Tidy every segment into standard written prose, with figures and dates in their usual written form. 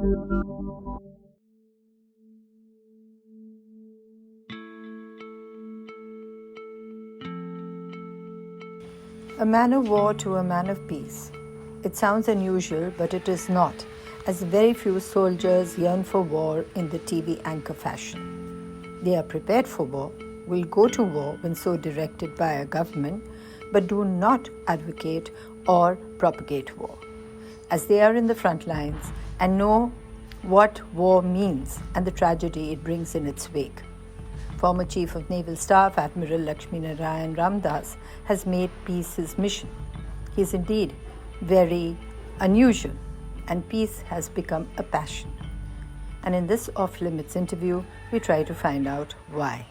A man of war to a man of peace. It sounds unusual, but it is not, as very few soldiers yearn for war in the TV anchor fashion. They are prepared for war, will go to war when so directed by a government, but do not advocate or propagate war, as they are in the front lines and know what war means and the tragedy it brings in its wake. Former Chief of Naval Staff Admiral Laxminarayan Ramdas has made peace his mission. He is indeed very unusual, and peace has become a passion. And in this Off Limits interview, we try to find out why.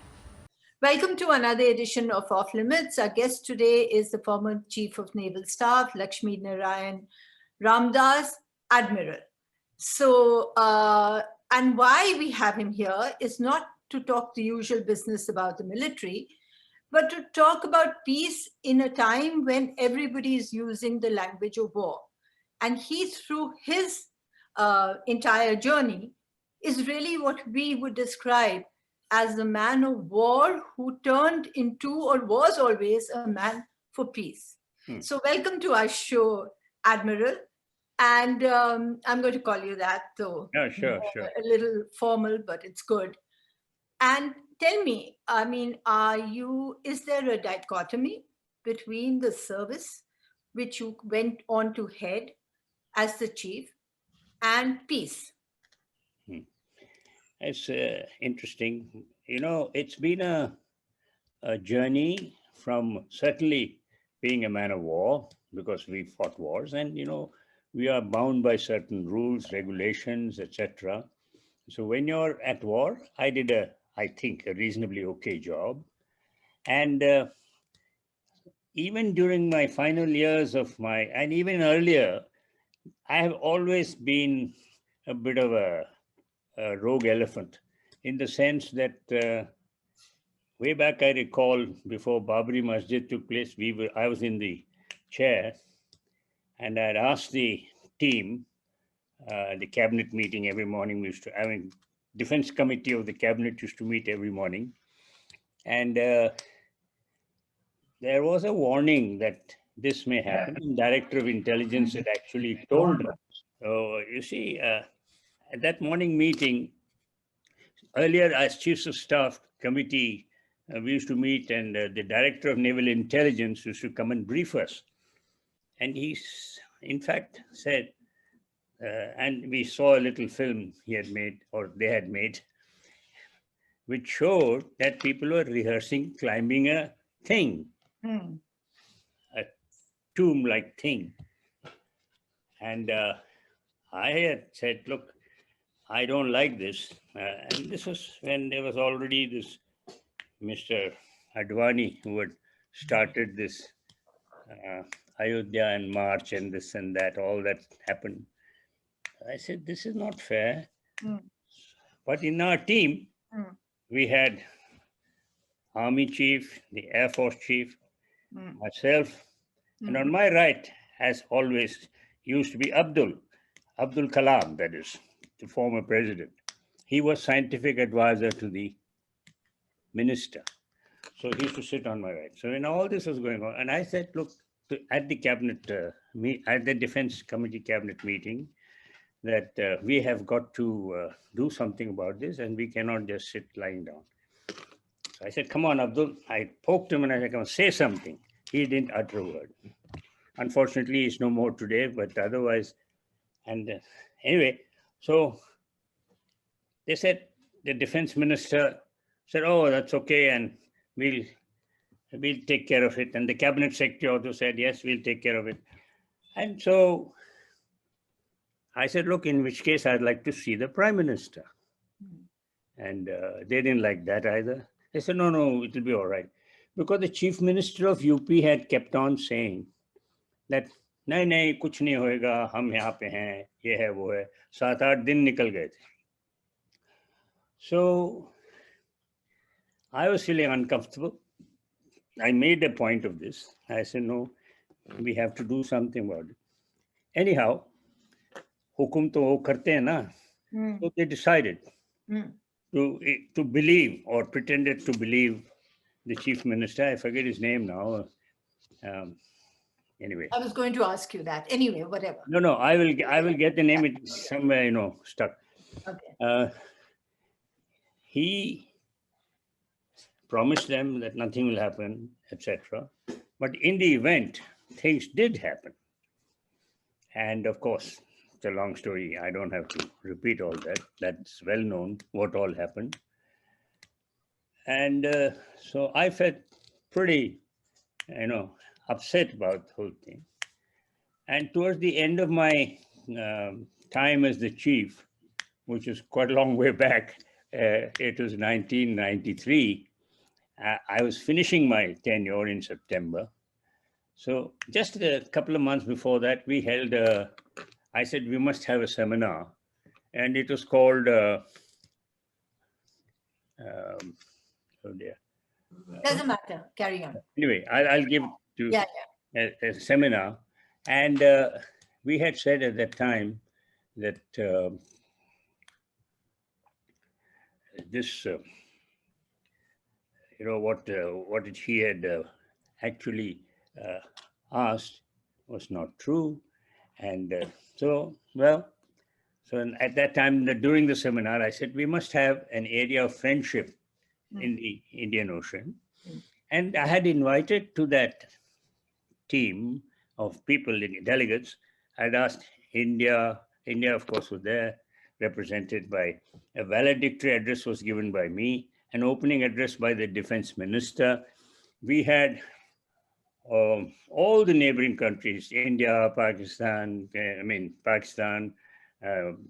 Welcome to another edition of Off Limits. Our guest today is the former Chief of Naval Staff, Laxminarayan Ramdas, Admiral. So, and why we have him here is not to talk the usual business about the military, but to talk about peace in a time when everybody is using the language of war. And he, through his entire journey, is really what we would describe as the man of war who turned into or was always a man for peace. So welcome to our show, Admiral. And I'm going to call you that, though. Oh, sure. A little formal, but it's good. And tell me, I mean, is there a dichotomy between the service, which you went on to head as the chief, and peace? It's interesting. You know, it's been a journey from certainly being a man of war, because we fought wars, and, you know, we are bound by certain rules, regulations, etc. So when you're at war, I did I think, a reasonably okay job. And even during my final years and even earlier, I have always been a bit of a rogue elephant, in the sense that way back, I recall, before Babri Masjid took place, I was in the chair, and I had asked the team, the cabinet meeting every morning. Defense committee of the cabinet used to meet every morning, and there was a warning that this may happen. The director of intelligence had actually told us. So you see, at that morning meeting, earlier as chiefs of staff committee, we used to meet, and the director of naval intelligence used to come and brief us. And he, in fact, said, and we saw a little film he had made, or they had made, which showed that people were rehearsing climbing a thing, a tomb-like thing. And I had said, look, I don't like this. And this was when there was already this Mr. Advani, who had started this Ayodhya and March and this and that, all that happened. I said, this is not fair. But in our team, we had Army Chief, the Air Force Chief, myself, and on my right, as always, used to be Abdul Kalam, that is, the former president. He was scientific advisor to the minister. So he used to sit on my right. So when all this was going on, and I said, look, at the cabinet, at the defense committee cabinet meeting, that we have got to do something about this, and we cannot just sit lying down. So I said, come on, Abdul. I poked him and I said, come on, say something. He didn't utter a word. Unfortunately, he's no more today, but otherwise, and anyway, so they said, the defense minister said, oh, that's okay, and we'll take care of it. And the cabinet secretary also said, yes, we'll take care of it. And so I said, look, in which case I'd like to see the prime minister. And they didn't like that either. They said, no, it'll be all right. Because the chief minister of UP had kept on saying that, nahi, kuch nahi hoega, hum yahan pe hain, ye hai, wo hai. 7-8 दिन निकल गए थे. So I was feeling uncomfortable. I made a point of this. I said, no, we have to do something about it. Anyhow, हुकुम तो वो करते हैं ना, So they decided to believe, or pretended to believe, the chief minister. I forget his name now. Anyway. I was going to ask you that. Anyway, whatever. No, I will get the name. It's somewhere, stuck. Okay. He promised them that nothing will happen, etc. But in the event, things did happen. And of course, it's a long story. I don't have to repeat all that. That's well known what all happened. And so I felt pretty, upset about the whole thing. And towards the end of my time as the chief, which is quite a long way back, it was 1993, I was finishing my tenure in September. So just a couple of months before that, we held I said we must have a seminar, and it was called, oh dear. Doesn't matter. Carry on. Anyway, I'll give to a seminar. And we had said at that time that this, what he had actually asked was not true. And so at that time, during the seminar, I said, we must have an area of friendship in the Indian Ocean. And I had invited to that team of people, delegates. I'd asked India, of course, was there, represented by a valedictory address was given by me, an opening address by the defense minister. We had all the neighboring countries, India, Pakistan, Pakistan,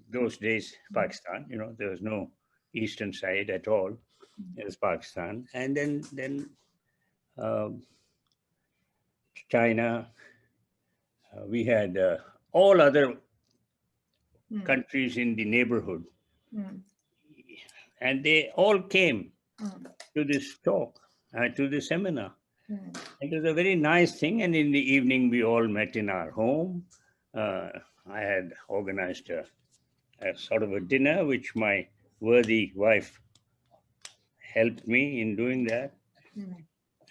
those days, Pakistan, there was no eastern side at all. It was Pakistan. And then China, we had all other countries in the neighborhood. And they all came to this talk, to the seminar. It was a very nice thing. And in the evening, we all met in our home. I had organized a sort of a dinner, which my worthy wife helped me in doing that.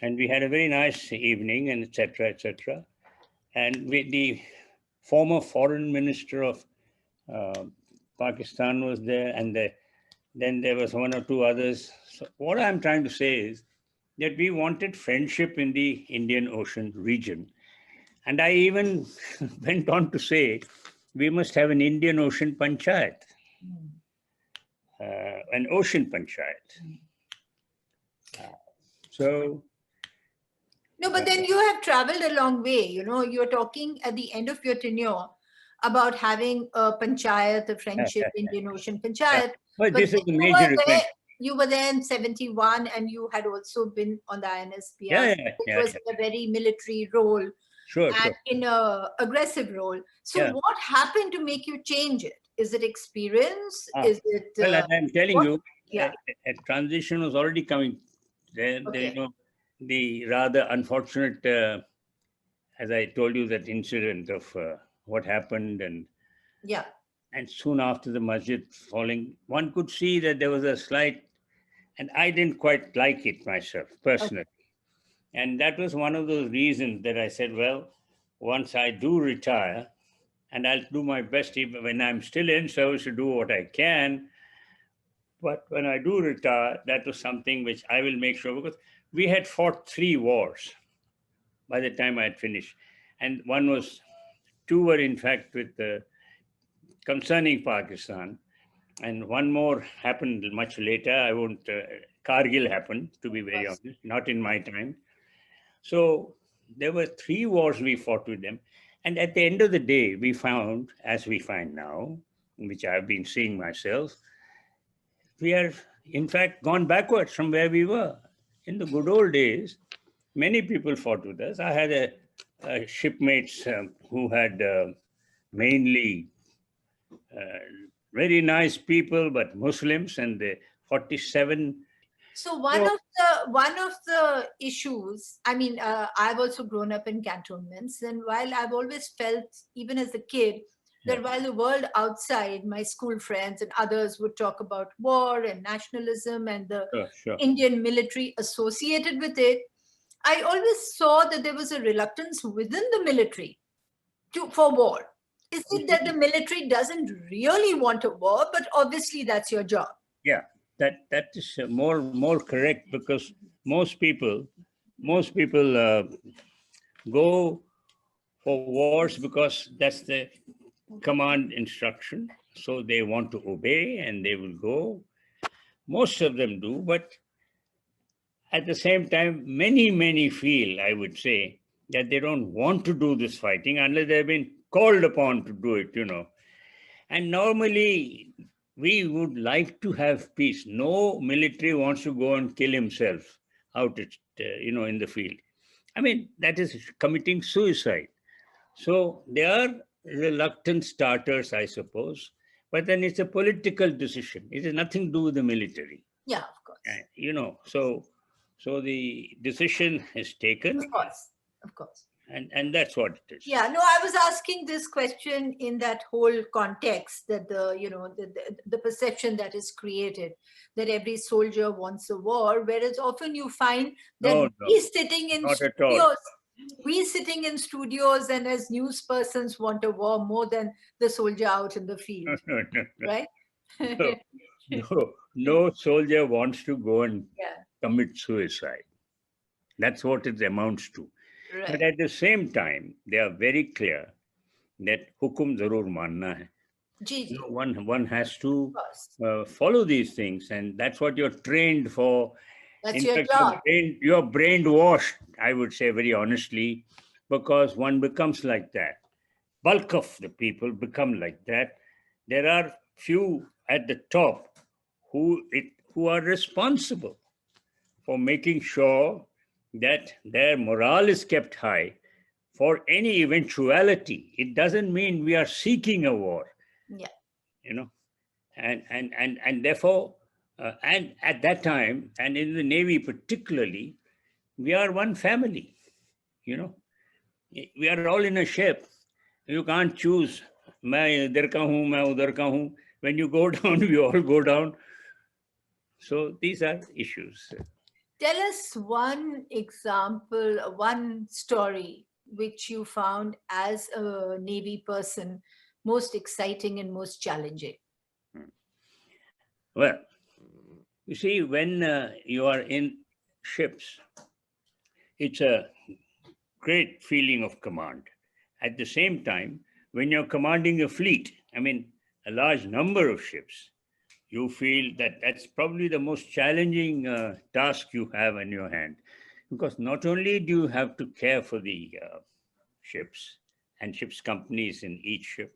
And we had a very nice evening, and etc. And the former foreign minister of Pakistan was there, and then there was one or two others. So what I'm trying to say is that we wanted friendship in the Indian Ocean region. And I even went on to say, we must have an Indian Ocean Panchayat, an ocean panchayat. No, but then you have traveled a long way. You're talking at the end of your tenure about having a panchayat, a friendship, Indian Ocean Panchayat. But this is a major event. You were there in 71, and you had also been on the INS Piaz, which was in a very military role, and in an aggressive role. So what happened to make you change it? Is it experience? Is it? Well, I'm telling you, a transition was already coming. There, the rather unfortunate, as I told you, that incident of what happened, and soon after the masjid falling, one could see that there was a slight, and I didn't quite like it myself personally. And that was one of those reasons that I said, well, once I do retire, and I'll do my best even when I'm still in service to do what I can. But when I do retire, that was something which I will make sure, because we had fought 3 wars by the time I had finished. And 2 were in fact with concerning Pakistan. And 1 more happened much later. I won't, Kargil happened, to be very honest, not in my time. So there were 3 wars we fought with them. And at the end of the day, we found, as we find now, which I've been seeing myself, we have in fact gone backwards from where we were. In the good old days, many people fought with us. I had shipmates who had mainly very nice people, but Muslims, and the 47. So one of the issues, I've also grown up in cantonments, and while I've always felt, even as a kid, that while the world outside, my school friends and others would talk about war and nationalism and the Sure. Indian military associated with it, I always saw that there was a reluctance within the military for war. Is it that the military doesn't really want a war, but obviously that's your job? Yeah, that is more correct, because most people go for wars because that's the command instruction. So they want to obey and they will go. Most of them do, but at the same time, many feel, I would say, that they don't want to do this fighting unless they've been called upon to do it. And normally, we would like to have peace. No military wants to go and kill himself out in the field. I mean, that is committing suicide. So they are reluctant starters, I suppose. But then it's a political decision. It has nothing to do with the military. Yeah, of course. So the decision is taken. Of course. And that's what it is. Yeah, no, I was asking this question in that whole context, that the perception that is created that every soldier wants a war, whereas often you find that we sitting in studios and as news persons want a war more than the soldier out in the field. No. Right? No soldier wants to go and commit suicide. That's what it amounts to. Right. But at the same time, they are very clear that hukum zarur manna hai. One has to follow these things, and that's what you're trained for. That's your job. You're brainwashed, I would say very honestly, because one becomes like that. Bulk of the people become like that. There are few at the top who are responsible for making sure that their morale is kept high for any eventuality. It doesn't mean we are seeking a war. Yeah. And therefore, and at that time, and in the Navy particularly, we are one family. We are all in a ship. You can't choose, main idhar ka hoon, main udhar ka hoon. When you go down, we all go down. So these are issues. Tell us one example, one story which you found as a Navy person most exciting and most challenging. Well, you see, when you are in ships, it's a great feeling of command. At the same time, when you're commanding a fleet, I mean, a large number of ships, you feel that that's probably the most challenging task you have in your hand. Because not only do you have to care for the ships and ships companies in each ship,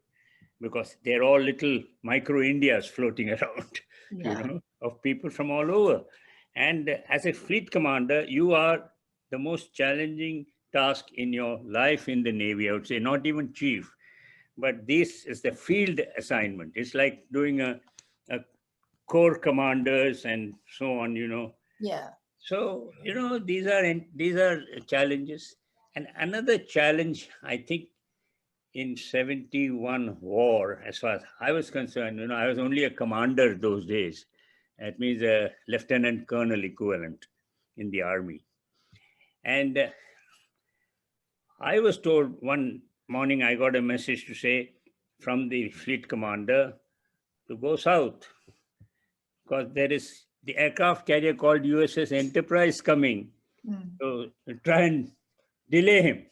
because they're all little micro Indias floating around, of people from all over. And as a fleet commander, you are the most challenging task in your life in the Navy, I would say, not even chief. But this is the field assignment. It's like doing a corps commanders and so on, Yeah. So, these are challenges. And another challenge, I think, in 71 war, as far as I was concerned, I was only a commander those days. That means a lieutenant colonel equivalent in the army. And I was told one morning, I got a message to say from the fleet commander to go south, because there is the aircraft carrier called USS Enterprise coming. So try and delay him.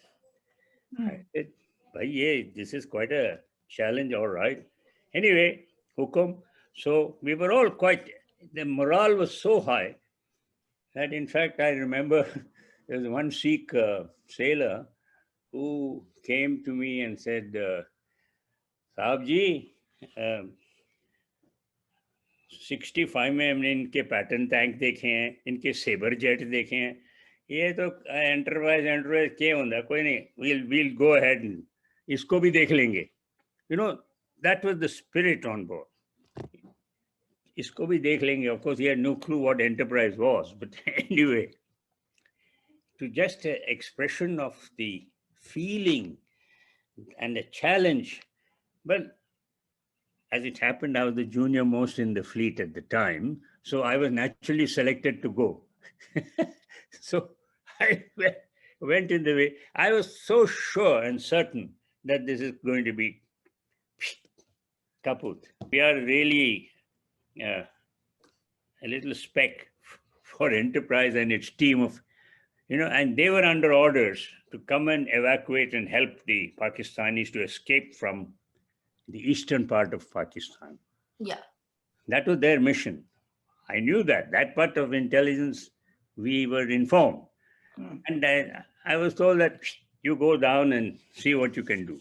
I said, yeah, this is quite a challenge, all right. Anyway, hukum. So we were all the morale was so high that, in fact, I remember there was one Sikh sailor who came to me and said, Sahab ji, 65 में हमने इनके Patton tank देखे हैं, इनके sabre jet देखे हैं, ये तो एंटरप्राइज क्या होता है, कोई नहीं, we'll go ahead and इसको भी देख लेंगे. That was the spirit on board. इसको भी देख लेंगे. Of course, he had no clue what enterprise was, but anyway, to just expression of the feeling and the challenge Well, as it happened, I was the junior most in the fleet at the time, so I was naturally selected to go. So I went in the way. I was so sure and certain that this is going to be kaput. We are really uh, a little speck for Enterprise and its team of, and they were under orders to come and evacuate and help the Pakistanis to escape from the eastern part of Pakistan. Yeah. That was their mission. I knew that part of intelligence we were informed. And I was told that you go down and see what you can do.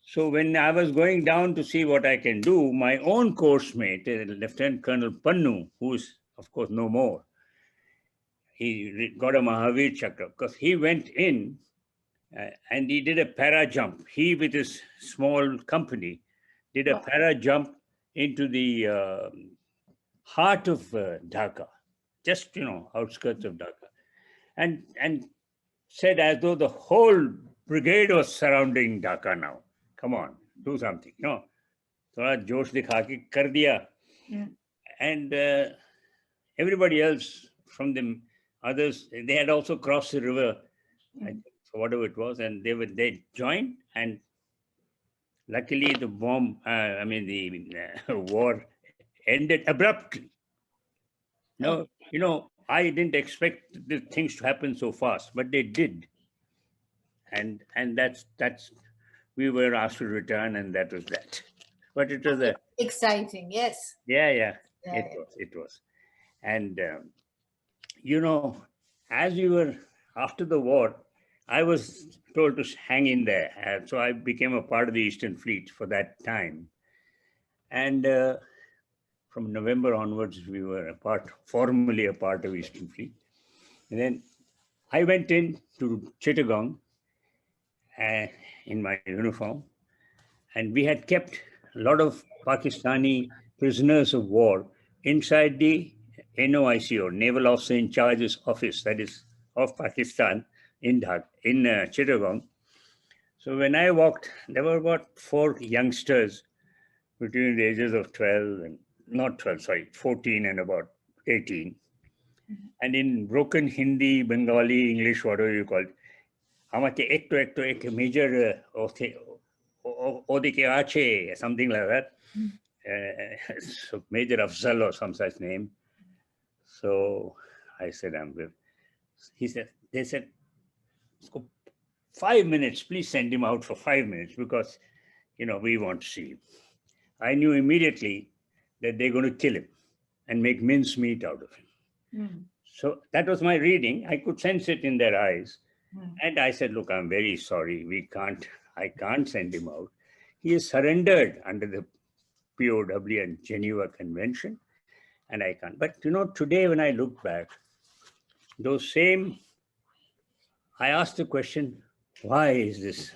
So when I was going down to see what I can do, my own course mate, Lieutenant Colonel Pannu, who is, of course, no more, he got a Mahavir Chakra because he went in and he did a para jump. He, with his small company, did a para jump into the heart of Dhaka, just, outskirts of Dhaka, and said as though the whole brigade was surrounding Dhaka now. Come on, do something. No, thoda josh dikha ke kar diya. And everybody else from the others, they had also crossed the river, whatever it was, and they joined, and luckily the war ended abruptly. No, I didn't expect the things to happen so fast, but they did. And that's we were asked to return, and that was that. But it was exciting, yes. Yeah. It was. And as we were after the war, I was told to hang in there. So I became a part of the Eastern Fleet for that time. And from November onwards, we were formally a part of Eastern Fleet. And then I went in to Chittagong in my uniform, and we had kept a lot of Pakistani prisoners of war inside the NOICO, Naval Officer in Charge's office, that is, of Pakistan in Chittagong. So when I walked, there were about 4 youngsters between the ages of 14 and about 18. And in broken Hindi, Bengali, English, whatever you call it, amake ek major Odike Ache, something like that. So Major Afzal or some such name. So I said, I'm good. They said, 5 minutes, please send him out for 5 minutes because, we want to see him. I knew immediately that they're going to kill him and make mincemeat out of him. So that was my reading. I could sense it in their eyes. And I said, look, I'm very sorry. I can't send him out. He is surrendered under the POW and Geneva Convention, and I can't. But, today when I look back, I asked the question, why is this?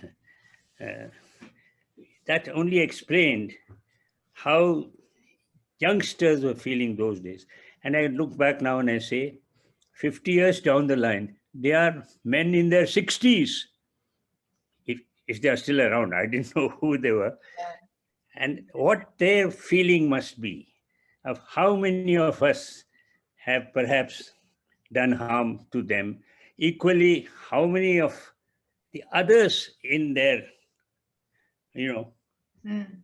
That only explained how youngsters were feeling those days. And I look back now and I say, 50 years down the line, they are men in their 60s. If they are still around, I didn't know who they were. And what their feeling must be of how many of us have perhaps done harm to them. Equally, how many of the others in there,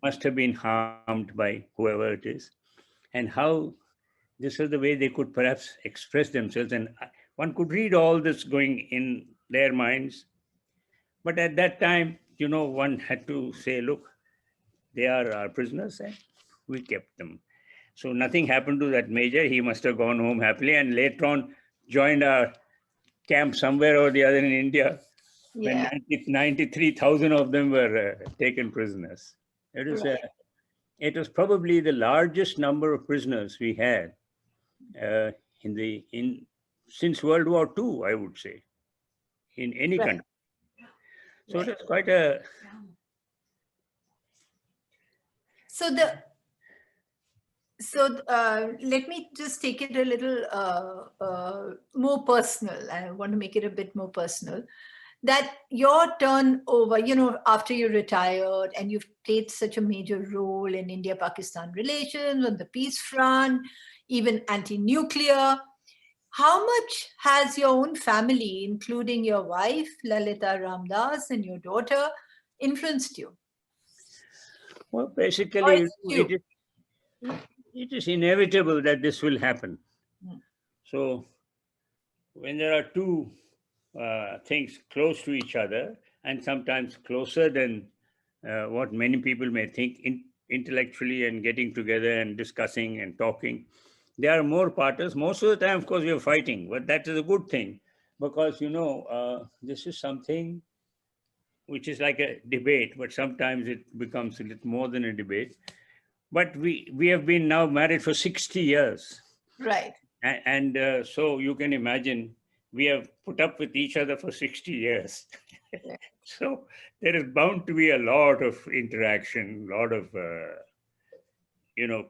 must have been harmed by whoever it is. And how this is the way they could perhaps express themselves. And one could read all this going in their minds. But at that time, one had to say, look, they are our prisoners and we kept them. So nothing happened to that major. He must have gone home happily and later on joined our camp somewhere or the other in India. Yeah. When 93,000 of them were taken prisoners. It was probably the largest number of prisoners we had since World War II, I would say, in any country. So it was quite a... So let me just take it a little more personal. I want to make it a bit more personal. that your turnover, after you retired and you've played such a major role in India-Pakistan relations, on the peace front, even anti-nuclear, how much has your own family, including your wife, Lalita Ramdas, and your daughter, influenced you? Well, Or basically, it's you? it is inevitable that this will happen. Mm. So when there are two things close to each other, and sometimes closer than what many people may think intellectually, and getting together and discussing and talking, there are more partners. Most of the time, of course, we are fighting, but that is a good thing, because this is something which is like a debate, but sometimes it becomes a little more than a debate. But we have been now married for 60 years. Right. And so you can imagine, we have put up with each other for 60 years. Yeah. So there is bound to be a lot of interaction, a lot of,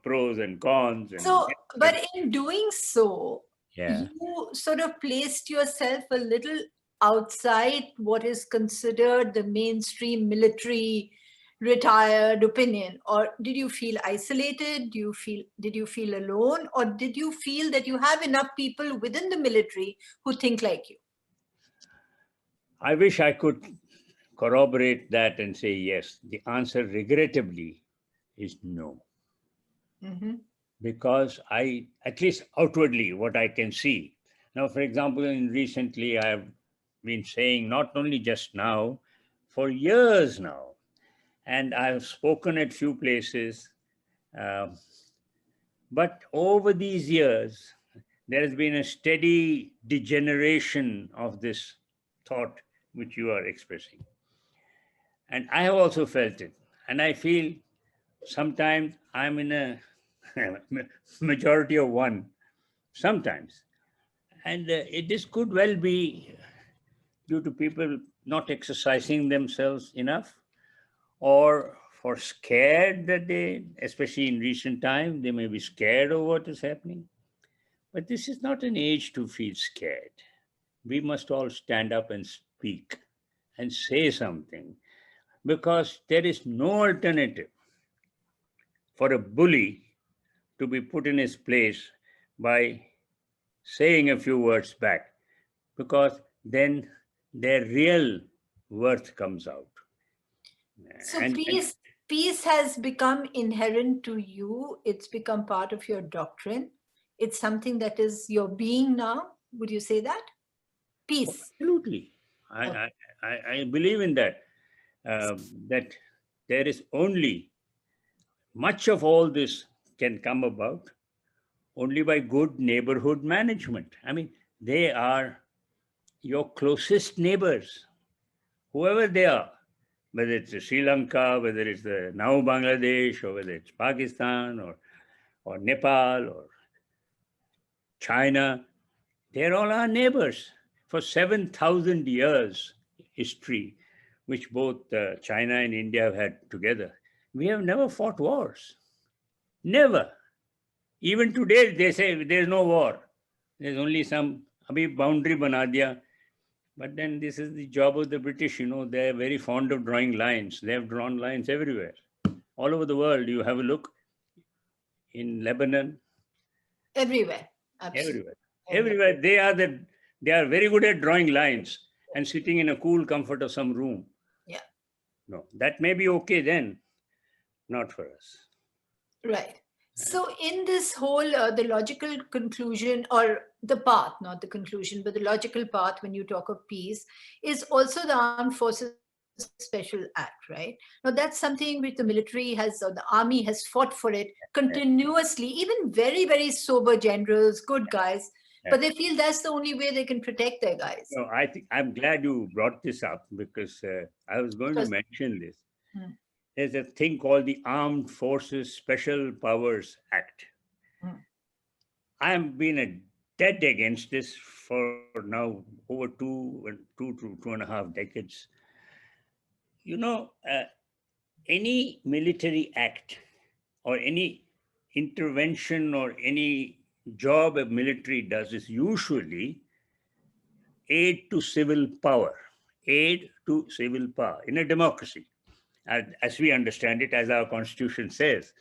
pros and cons. So, but in doing so, Yeah. you sort of placed yourself a little outside what is considered the mainstream military retired opinion, or did you feel isolated? Did you feel alone, or did you feel that you have enough people within the military who think like you? I wish I could corroborate that and say yes. The answer, regrettably, is no. Mm-hmm. Because at least outwardly, what I can see. Now, for example, recently I have been saying, not only just now, for years now, and I have spoken at few places, but over these years, there has been a steady degeneration of this thought which you are expressing. And I have also felt it. And I feel sometimes I'm in a majority of one, sometimes. And this could well be due to people not exercising themselves enough, or for scared that they, especially in recent time, they may be scared of what is happening. But this is not an age to feel scared. We must all stand up and speak and say something, because there is no alternative for a bully to be put in his place by saying a few words back, because then their real worth comes out. So And peace has become inherent to you. It's become part of your doctrine. It's something that is your being now. Would you say that? Peace. absolutely, Okay. I believe in that. That there is only, much of all this can come about only by good neighborhood management. I mean, they are your closest neighbors, whoever they are, whether it's Sri Lanka, whether it's the now Bangladesh, or whether it's Pakistan, or Nepal, or China. They're all our neighbors. For 7,000 years history, which both China and India have had together, we have never fought wars. Never. Even today, they say there's no war. There's only some abhi boundary bana diya. But then this is the job of the British. They're very fond of drawing lines. They have drawn lines everywhere. All over the world, you have a look, in Lebanon, Everywhere. Absolutely. everywhere. Everywhere. They are very good at drawing lines and sitting in a cool comfort of some room. Yeah. No, that may be okay then, not for us. Right. So, in this whole, the logical conclusion, or the path, not the conclusion, but the logical path when you talk of peace, is also the Armed Forces Special Act, right? Now, that's something which the military has, or the army has fought for it continuously, even very, very sober generals, good guys, but they feel that's the only way they can protect their guys. No, I think I'm glad you brought this up, because I was going to Because- mention this. Hmm. There's a thing called the Armed Forces Special Powers Act. Hmm. I have been a dead against this for now over two to 2.5 decades. Any military act, or any intervention, or any job a military does, is usually aid to civil power, aid to civil power in a democracy, as we understand it, as our constitution says.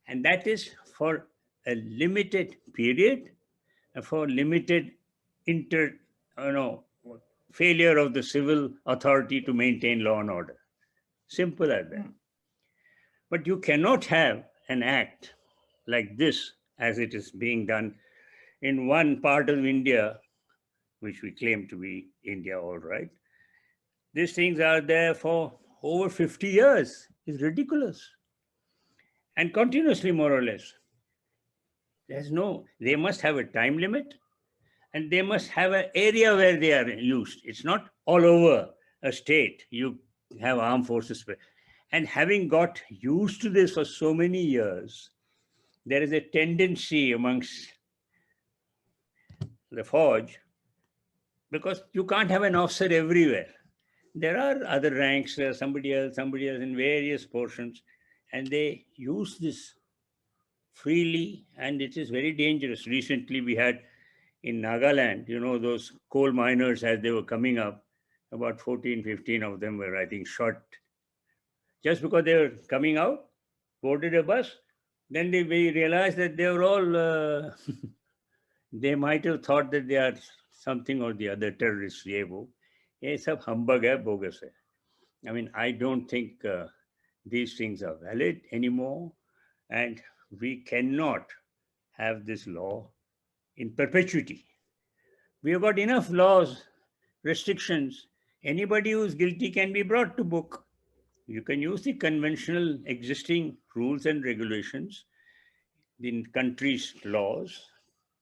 And that is for a limited period, for limited inter, failure of the civil authority to maintain law and order. Simple as that. But you cannot have an act like this, as it is being done in one part of India, which we claim to be India, all right. These things are there for over 50 years. It's ridiculous. And continuously, more or less. They must have a time limit, and they must have an area where they are used. It's not all over a state. You have armed forces. And having got used to this for so many years, there is a tendency amongst the forge, because you can't have an officer everywhere. There are other ranks, somebody else in various portions, and they use this freely, and it is very dangerous. Recently, we had in Nagaland, those coal miners, as they were coming up, about 14, 15 of them were, I think, shot just because they were coming out, boarded a bus. Then we realized that they were all, they might have thought that they are something or the other, terrorists. It's a humbug, bogus. I mean, I don't think these things are valid anymore, and we cannot have this law in perpetuity. We have got enough laws, restrictions. Anybody who's guilty can be brought to book. You can use the conventional existing rules and regulations, the country's laws,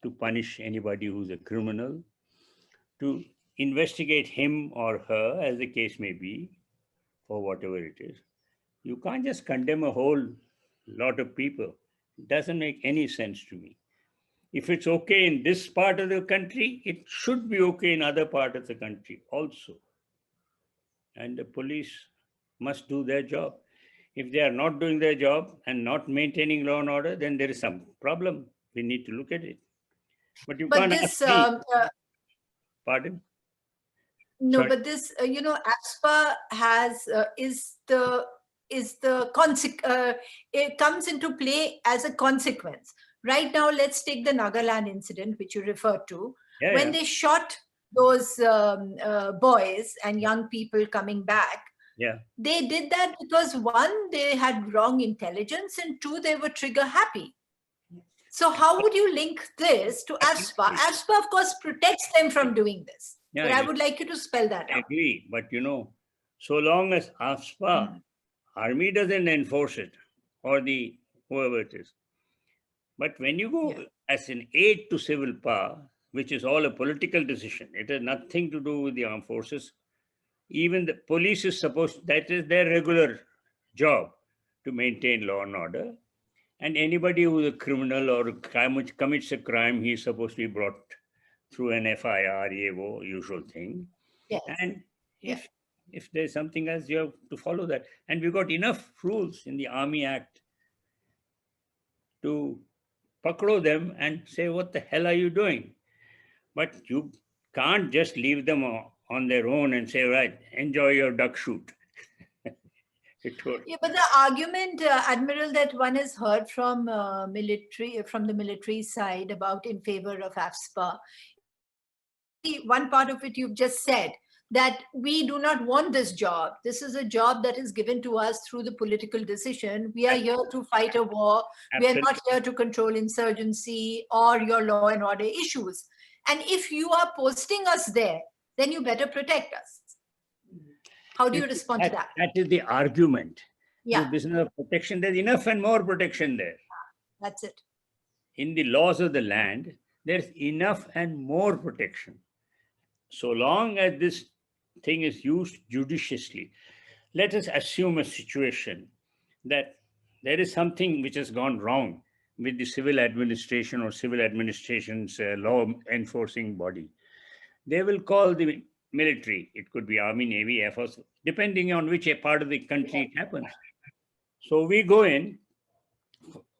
to punish anybody who's a criminal, to investigate him or her, as the case may be, for whatever it is. You can't just condemn a whole lot of people. It doesn't make any sense to me. If it's okay in this part of the country, it should be okay in other part of the country also. And the police must do their job. If they are not doing their job and not maintaining law and order, then there is some problem. We need to look at it. But you can't this, ask me. Pardon? No, Sorry. but this, ASPA has it comes into play as a consequence. Right now, let's take the Nagaland incident, which you referred to. When they shot those boys and young people coming back, they did that because, one, they had wrong intelligence, and two, they were trigger happy. So how would you link this to ASPA? ASPA, of course, protects them from doing this. But I would like you to spell that out. I agree. But, so long as ASPA, army doesn't enforce it, or the whoever it is. But when you go as an aid to civil power, which is all a political decision, it has nothing to do with the armed forces. Even the police is supposed, that is their regular job, to maintain law and order. And anybody who is a criminal or commits a crime, he is supposed to be brought through an FIR, usual thing. Yes. And if there's something else, you have to follow that. And we've got enough rules in the Army Act to pakdo them and say, what the hell are you doing? But you can't just leave them on their own and say, right, enjoy your duck shoot. Yeah, but the argument, Admiral, that one has heard from the military side about in favor of AFSPA, one part of it you've just said, that we do not want this job. This is a job that is given to us through the political decision. We are here to fight a war. We are not here to control insurgency or your law and order issues. And if you are posting us there, then you better protect us. How do you respond to that? That is the argument. Yeah. The business of protection, there's enough and more protection there. That's it. In the laws of the land, there's enough and more protection. So long as this thing is used judiciously, let us assume a situation that there is something which has gone wrong with the civil administration or civil administration's law enforcing body. They will call the military. It could be Army, Navy, Air Force, depending on which part of the country it happens. So we go in,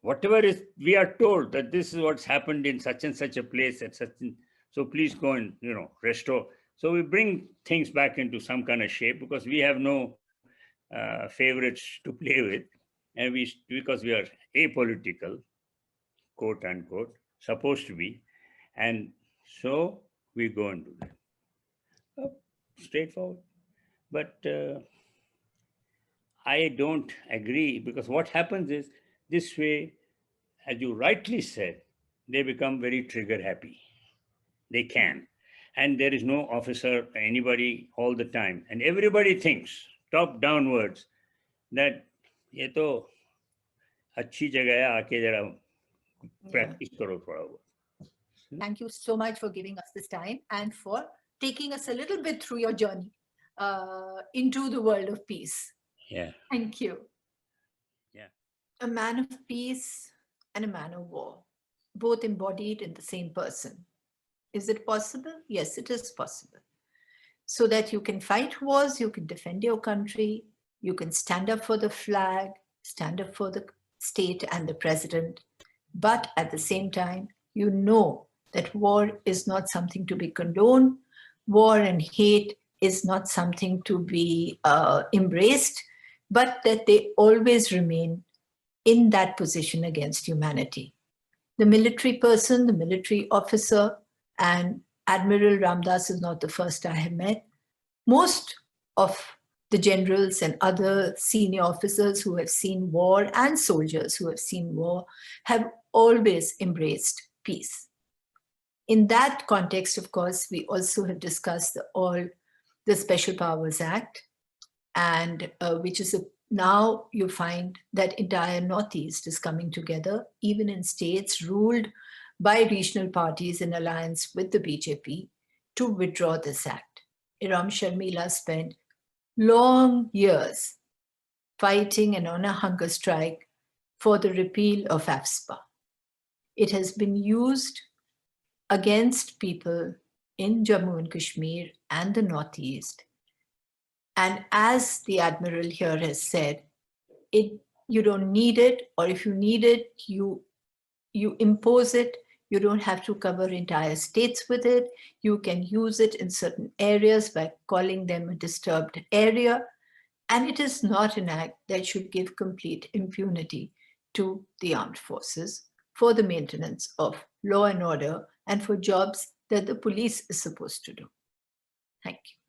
whatever is, we are told that this is what's happened in such and such a place at such and, so please go and, restore. So we bring things back into some kind of shape because we have no favorites to play with, and because we are apolitical, quote unquote, supposed to be, and so we go and do that. Straightforward. But I don't agree, because what happens is this way, as you rightly said, they become very trigger happy. They can. And there is no officer, anybody all the time. And everybody thinks, top downwards, that ये तो अच्छी जगह है, आके जरा practice करो थोड़ा बहुत. Thank you so much for giving us this time and for taking us a little bit through your journey into the world of peace. Yeah. Thank you. Yeah. A man of peace and a man of war, both embodied in the same person. Is it possible? Yes, it is possible. So that you can fight wars, you can defend your country, you can stand up for the flag, stand up for the state and the president. But at the same time, you know that war is not something to be condoned. War and hate is not something to be embraced, but that they always remain in that position against humanity. The military person, the military officer, and Admiral Ramdas is not the first I have met. Most of the generals and other senior officers who have seen war and soldiers who have seen war have always embraced peace. In that context, of course, we also have discussed the Special Powers Act, and which is now you find that entire Northeast is coming together, even in states ruled by regional parties in alliance with the BJP, to withdraw this act. Iram Sharmila spent long years fighting and on a hunger strike for the repeal of AFSPA. It has been used against people in Jammu and Kashmir and the Northeast. And as the Admiral here has said, you don't need it, or if you need it, you impose it. You don't have to cover entire states with it. You can use it in certain areas by calling them a disturbed area. And it is not an act that should give complete impunity to the armed forces for the maintenance of law and order and for jobs that the police is supposed to do. Thank you.